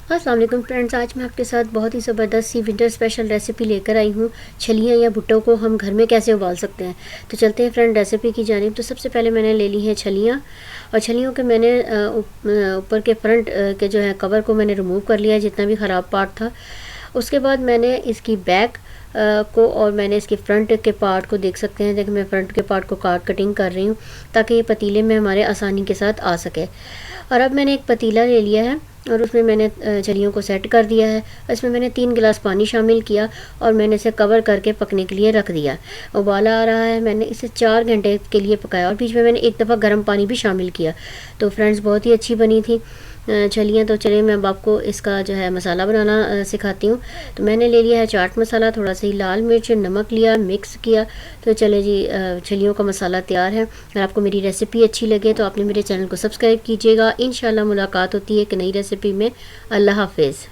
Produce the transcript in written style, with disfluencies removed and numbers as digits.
अस्सलाम वालेकुम फ्रेंड्स, आज मैं आपके साथ बहुत ही ज़बरदस्त सी विंटर स्पेशल रेसिपी लेकर आई हूँ। छलियाँ या भुट्टो को हम घर में कैसे उबाल सकते हैं। तो चलते हैं फ्रेंड रेसिपी की जानिब। तो सबसे पहले मैंने ले ली है छलियाँ, और छलियों के मैंने ऊपर के फ्रंट के जो है कवर को मैंने रिमूव कर लिया, जितना भी ख़राब पार्ट था। उसके बाद मैंने इसकी बैक को और मैंने इसके फ्रंट के पार्ट को देख सकते हैं। देखिए मैं फ्रंट के पार्ट को कटिंग कर रही हूँ ताकि ये पतीले में हमारे आसानी के साथ आ सके। और अब मैंने एक पतीला ले लिया है और उसमें मैंने छलियों को सेट कर दिया है। इसमें मैंने 3 गिलास पानी शामिल किया और मैंने इसे कवर करके पकने के लिए रख दिया। उबाला आ रहा है, मैंने इसे 4 घंटे के लिए पकाया और बीच में मैंने एक दफ़ा गर्म पानी भी शामिल किया। तो फ्रेंड्स बहुत ही अच्छी बनी थी छलियाँ। तो चलिए मैं अब आपको इसका जो है मसाला बनाना सिखाती हूँ। तो मैंने ले लिया है चाट मसाला, थोड़ा सी लाल मिर्च, नमक लिया, मिक्स किया। तो चले जी, छलियों का मसाला तैयार है। अगर आपको मेरी रेसिपी अच्छी लगे तो आपने मेरे चैनल को सब्सक्राइब कीजिएगा। इंशाल्लाह मुलाकात होती है एक नई रेसिपी में। अल्लाह हाफिज़।